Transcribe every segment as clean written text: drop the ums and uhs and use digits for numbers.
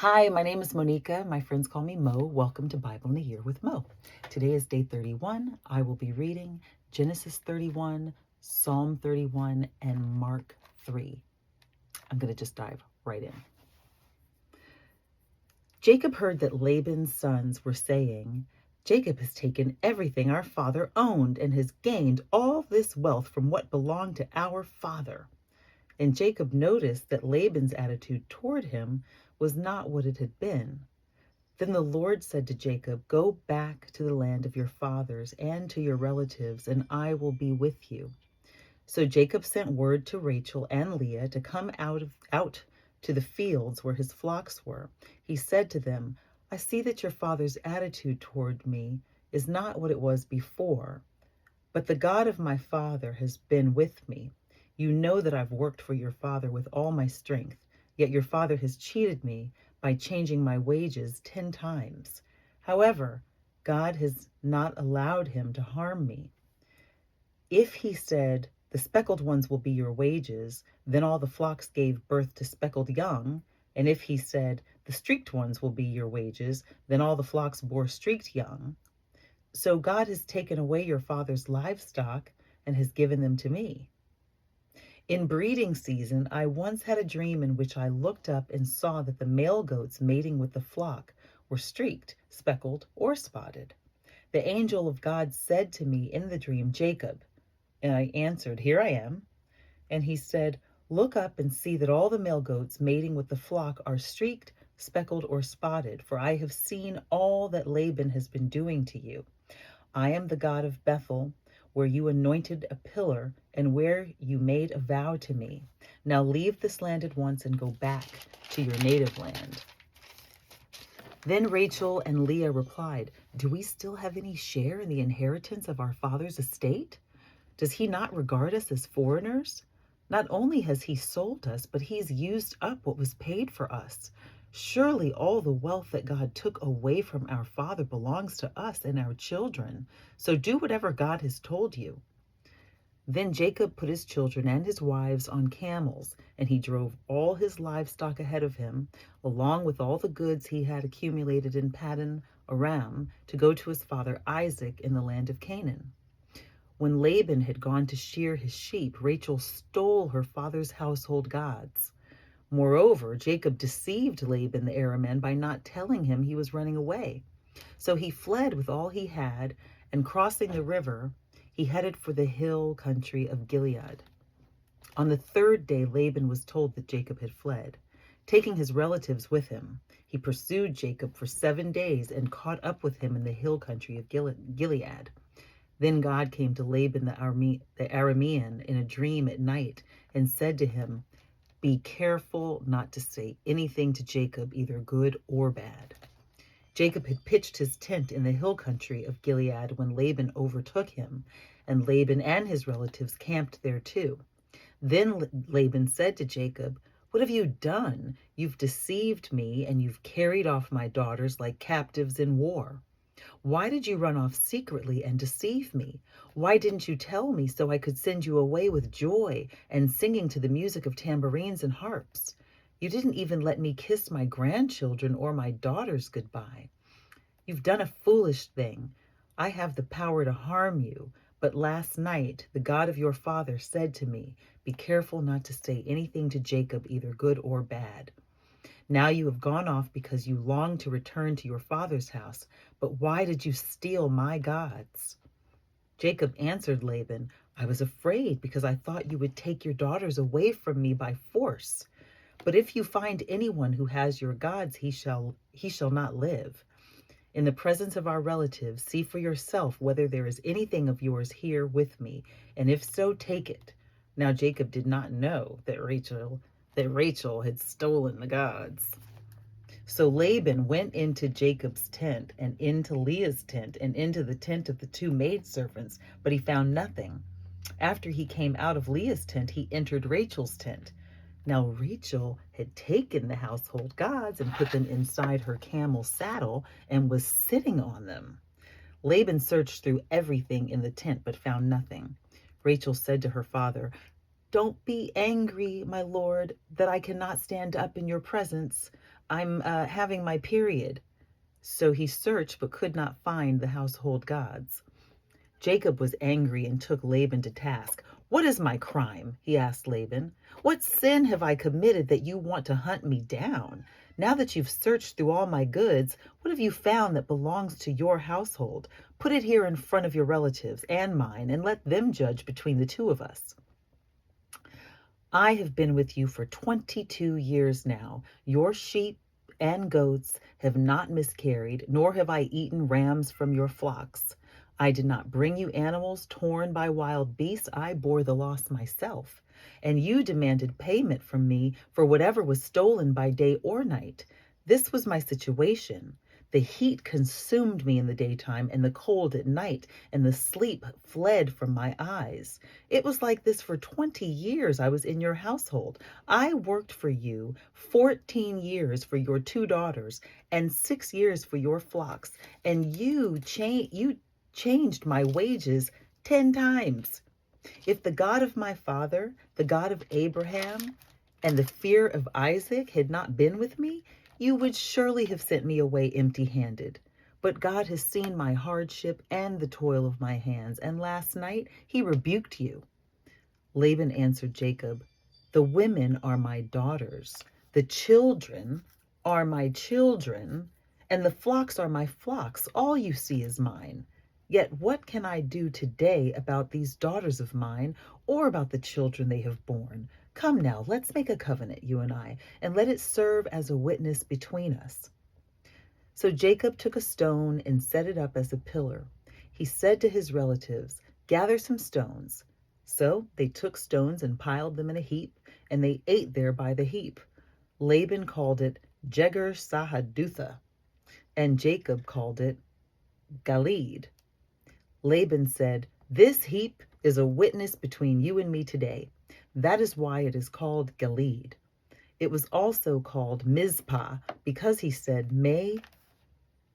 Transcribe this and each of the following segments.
Hi, my name is Monica. My friends call me Mo. Welcome to Bible in a Year with Mo. Today is day 31. I will be reading Genesis 31, Psalm 31, and Mark 3. I'm going to just dive right in. Jacob heard that Laban's sons were saying, "Jacob has taken everything our father owned and has gained all this wealth from what belonged to our father." And Jacob noticed that Laban's attitude toward him was not what it had been. Then the Lord said to Jacob, "Go back to the land of your fathers and to your relatives, and I will be with you." So Jacob sent word to Rachel and Leah to come out to the fields where his flocks were. He said to them, "I see that your father's attitude toward me is not what it was before, but the God of my father has been with me. You know that I've worked for your father with all my strength, yet your father has cheated me by changing my wages 10 times. However, God has not allowed him to harm me. If he said, 'The speckled ones will be your wages,' then all the flocks gave birth to speckled young. And if he said, 'The streaked ones will be your wages,' then all the flocks bore streaked young. So God has taken away your father's livestock and has given them to me. In breeding season, I once had a dream in which I looked up and saw that the male goats mating with the flock were streaked, speckled, or spotted. The angel of God said to me in the dream, 'Jacob.' And I answered, 'Here I am.' And he said, 'Look up and see that all the male goats mating with the flock are streaked, speckled, or spotted, for I have seen all that Laban has been doing to you. I am the God of Bethel, where you anointed a pillar and where you made a vow to me. Now leave this land at once and go back to your native land.' Then Rachel and Leah replied, 'Do we still have any share in the inheritance of our father's estate? Does he not regard us as foreigners? Not only has he sold us, but he's used up what was paid for us. Surely all the wealth that God took away from our father belongs to us and our children. So do whatever God has told you.' Then Jacob put his children and his wives on camels, and he drove all his livestock ahead of him, along with all the goods he had accumulated in Paddan Aram, to go to his father Isaac in the land of Canaan. When Laban had gone to shear his sheep, Rachel stole her father's household gods. Moreover, Jacob deceived Laban the Aramean by not telling him he was running away. So he fled with all he had, and crossing the river, he headed for the hill country of Gilead. On the third day, Laban was told that Jacob had fled. Taking his relatives with him, he pursued Jacob for 7 days and caught up with him in the hill country of Gilead. Then God came to Laban the Aramean in a dream at night and said to him, 'Be careful not to say anything to Jacob, either good or bad.' Jacob had pitched his tent in the hill country of Gilead when Laban overtook him, and Laban and his relatives camped there too. Then Laban said to Jacob, 'What have you done? You've deceived me, and you've carried off my daughters like captives in war. Why did you run off secretly and deceive me? Why didn't you tell me so I could send you away with joy and singing to the music of tambourines and harps? You didn't even let me kiss my grandchildren or my daughters goodbye. You've done a foolish thing. I have the power to harm you, but last night the God of your father said to me, 'Be careful not to say anything to Jacob, either good or bad.' Now you have gone off because you long to return to your father's house. But why did you steal my gods?" Jacob answered Laban, "I was afraid because I thought you would take your daughters away from me by force. But if you find anyone who has your gods, he shall not live. In the presence of our relatives, see for yourself whether there is anything of yours here with me, and if so, take it." Now Jacob did not know that Rachel had stolen the gods. So Laban went into Jacob's tent and into Leah's tent and into the tent of the 2 maidservants, but he found nothing. After he came out of Leah's tent, he entered Rachel's tent. Now Rachel had taken the household gods and put them inside her camel's saddle and was sitting on them. Laban searched through everything in the tent but found nothing. Rachel said to her father, "Don't be angry, my lord, that I cannot stand up in your presence. I'm having my period." So he searched but could not find the household gods. Jacob was angry and took Laban to task. "What is my crime?" he asked Laban. "What sin have I committed that you want to hunt me down? Now that you've searched through all my goods, what have you found that belongs to your household? Put it here in front of your relatives and mine, and let them judge between the two of us. I have been with you for 22 years now. Your sheep and goats have not miscarried, nor have I eaten rams from your flocks. I did not bring you animals torn by wild beasts. I bore the loss myself. And you demanded payment from me for whatever was stolen by day or night. This was my situation. The heat consumed me in the daytime and the cold at night, and the sleep fled from my eyes. It was like this for 20 years I was in your household. I worked for you 14 years for your 2 daughters and 6 years for your flocks, and you changed my wages 10 times. If the God of my father, the God of Abraham, and the fear of Isaac had not been with me, you would surely have sent me away empty-handed. But God has seen my hardship and the toil of my hands, and last night he rebuked you." Laban answered Jacob, "The women are my daughters, the children are my children, and the flocks are my flocks. All you see is mine. Yet what can I do today about these daughters of mine, or about the children they have borne? Come now, let's make a covenant, you and I, and let it serve as a witness between us." So Jacob took a stone and set it up as a pillar. He said to his relatives, "Gather some stones." So they took stones and piled them in a heap, and they ate there by the heap. Laban called it Jegar Sahadutha, and Jacob called it Gilead. Laban said, "This heap is a witness between you and me today." That is why it is called Gilead. It was also called Mizpah, because he said, May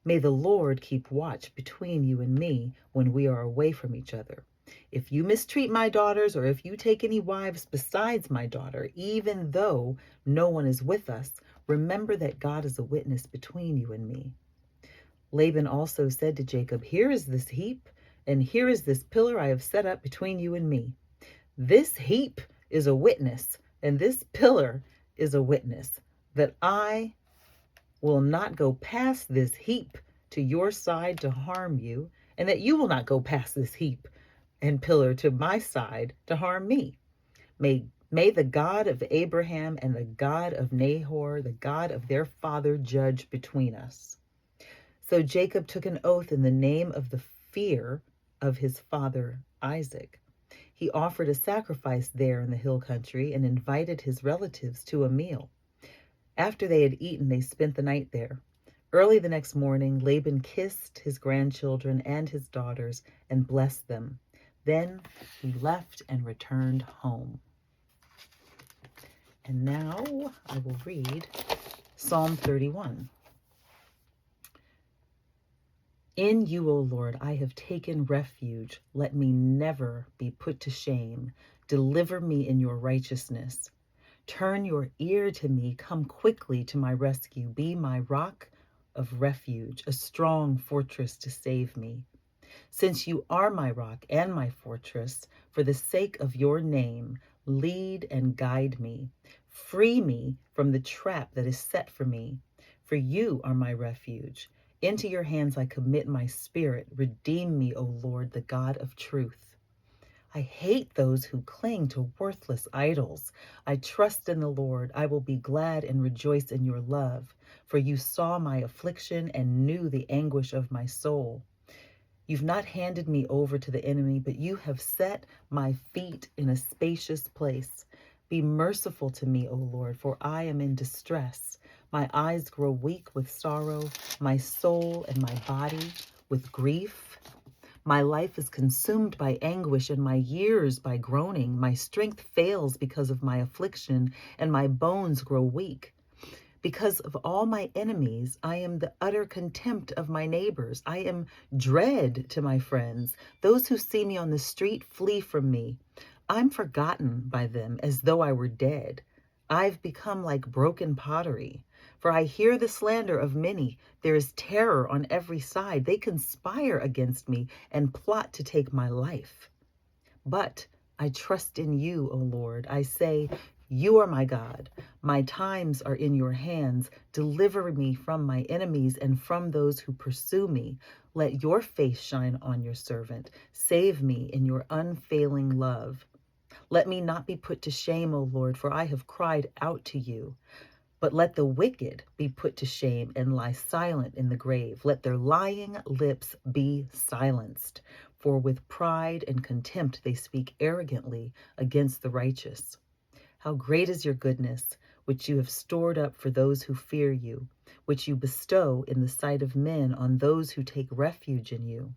the Lord keep watch between you and me when we are away from each other. If you mistreat my daughters, or if you take any wives besides my daughter, even though no one is with us, remember that God is a witness between you and me." Laban also said to Jacob, "Here is this heap, and here is this pillar I have set up between you and me. This heap is a witness, and this pillar is a witness, that I will not go past this heap to your side to harm you, and that you will not go past this heap and pillar to my side to harm me. May the God of Abraham and the God of Nahor, the God of their father, judge between us." So Jacob took an oath in the name of the fear of his father Isaac. He offered a sacrifice there in the hill country and invited his relatives to a meal. After they had eaten, they spent the night there. Early the next morning, Laban kissed his grandchildren and his daughters and blessed them. Then he left and returned home. And now I will read Psalm 31. In you, O Lord, I have taken refuge. Let me never be put to shame. Deliver me in your righteousness. Turn your ear to me. Come quickly to my rescue. Be my rock of refuge, a strong fortress to save me. Since you are my rock and my fortress, for the sake of your name, lead and guide me. Free me from the trap that is set for me, for you are my refuge. Into your hands I commit my spirit. Redeem me, O Lord, the God of truth. I hate those who cling to worthless idols. I trust in the Lord. I will be glad and rejoice in your love, for you saw my affliction and knew the anguish of my soul. You've not handed me over to the enemy, but you have set my feet in a spacious place. Be merciful to me, O Lord, for I am in distress. My eyes grow weak with sorrow, my soul and my body with grief. My life is consumed by anguish, and my years by groaning. My strength fails because of my affliction, and my bones grow weak. Because of all my enemies, I am the utter contempt of my neighbors. I am dread to my friends. Those who see me on the street flee from me. I'm forgotten by them as though I were dead. I've become like broken pottery. For I hear the slander of many. There is terror on every side. They conspire against me and plot to take my life. But I trust in you, O Lord. I say, you are my God. My times are in your hands. Deliver me from my enemies and from those who pursue me. Let your face shine on your servant. Save me in your unfailing love. Let me not be put to shame, O Lord, for I have cried out to you. But let the wicked be put to shame and lie silent in the grave. Let their lying lips be silenced. For with pride and contempt they speak arrogantly against the righteous. How great is your goodness, which you have stored up for those who fear you, which you bestow in the sight of men on those who take refuge in you.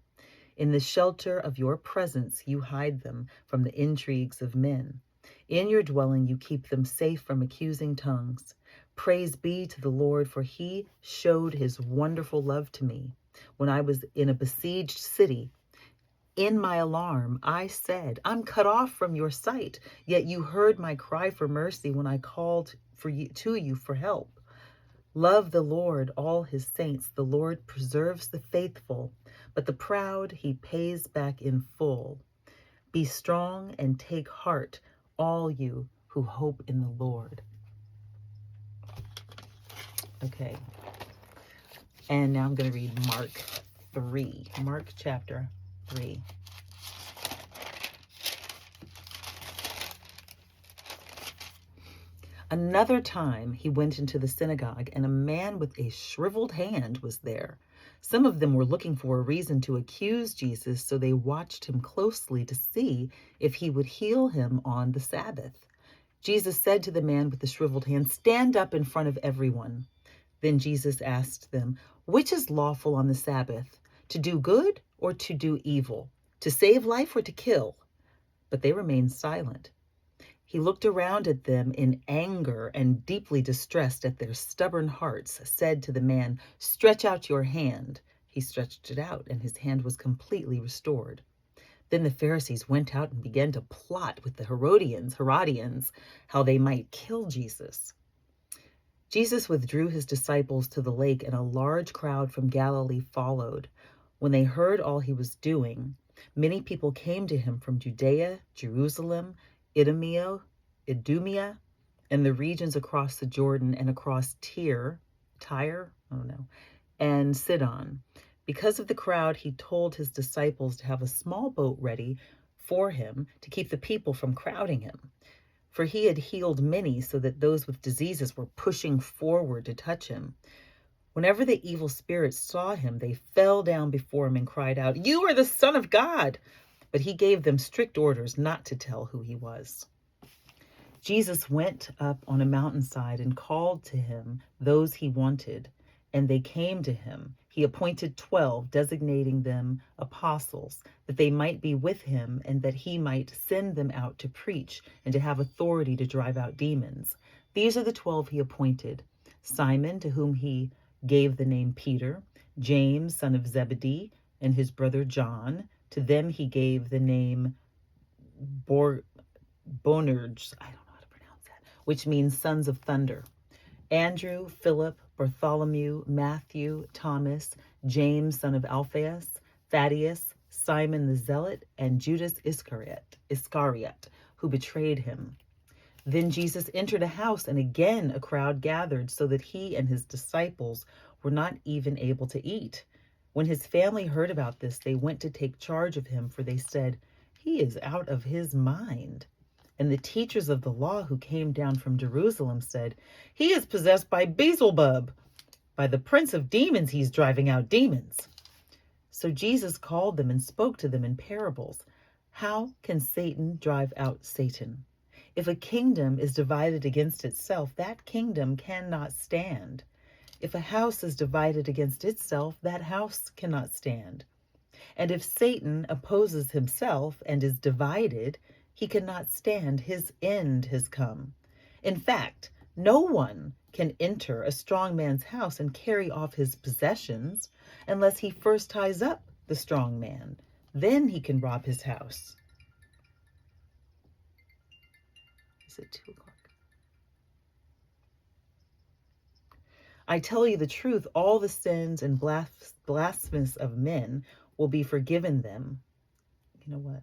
In the shelter of your presence you hide them from the intrigues of men. In your dwelling you keep them safe from accusing tongues. Praise be to the Lord, for he showed his wonderful love to me. When I was in a besieged city, in my alarm, I said, I'm cut off from your sight. Yet you heard my cry for mercy when I called to you for help. Love the Lord, all his saints. The Lord preserves the faithful, but the proud he pays back in full. Be strong and take heart, all you who hope in the Lord. Okay. And now I'm going to read Mark 3. Mark chapter 3. Another time he went into the synagogue, and a man with a shriveled hand was there. Some of them were looking for a reason to accuse Jesus, so they watched him closely to see if he would heal him on the Sabbath. Jesus said to the man with the shriveled hand, "Stand up in front of everyone." Then Jesus asked them, "Which is lawful on the Sabbath, to do good or to do evil, to save life or to kill?" But they remained silent. He looked around at them in anger and, deeply distressed at their stubborn hearts, said to the man, "Stretch out your hand." He stretched it out, and his hand was completely restored. Then the Pharisees went out and began to plot with the Herodians, how they might kill Jesus. Jesus withdrew his disciples to the lake, and a large crowd from Galilee followed. When they heard all he was doing, many people came to him from Judea, Jerusalem, Idumea, and the regions across the Jordan and across Tyre, and Sidon. Because of the crowd, he told his disciples to have a small boat ready for him to keep the people from crowding him. For he had healed many, so that those with diseases were pushing forward to touch him. Whenever the evil spirits saw him, they fell down before him and cried out, "You are the Son of God!" But he gave them strict orders not to tell who he was. Jesus went up on a mountainside and called to him those he wanted, and they came to him. He appointed 12, designating them apostles, that they might be with him and that he might send them out to preach and to have authority to drive out demons. These are the 12 he appointed: Simon, to whom he gave the name Peter; James, son of Zebedee, and his brother John. To them he gave the name Boanerges, I don't know how to pronounce that, which means sons of thunder. Andrew, Philip, Bartholomew, Matthew, Thomas, James, son of Alphaeus, Thaddeus, Simon the Zealot, and Judas Iscariot, who betrayed him. Then Jesus entered a house, and again a crowd gathered, so that he and his disciples were not even able to eat. When his family heard about this, they went to take charge of him, for they said, "He is out of his mind." And the teachers of the law who came down from Jerusalem said, "He is possessed by Beelzebub. By the prince of demons he's driving out demons." So Jesus called them and spoke to them in parables. "How can Satan drive out Satan? If a kingdom is divided against itself, that kingdom cannot stand. If a house is divided against itself, that house cannot stand. And if Satan opposes himself and is divided, he cannot stand. His end has come. In fact, no one can enter a strong man's house and carry off his possessions unless he first ties up the strong man. Then he can rob his house." Is it 2 o'clock? I tell you the truth, all the sins and blasphemies of men will be forgiven them. You know what?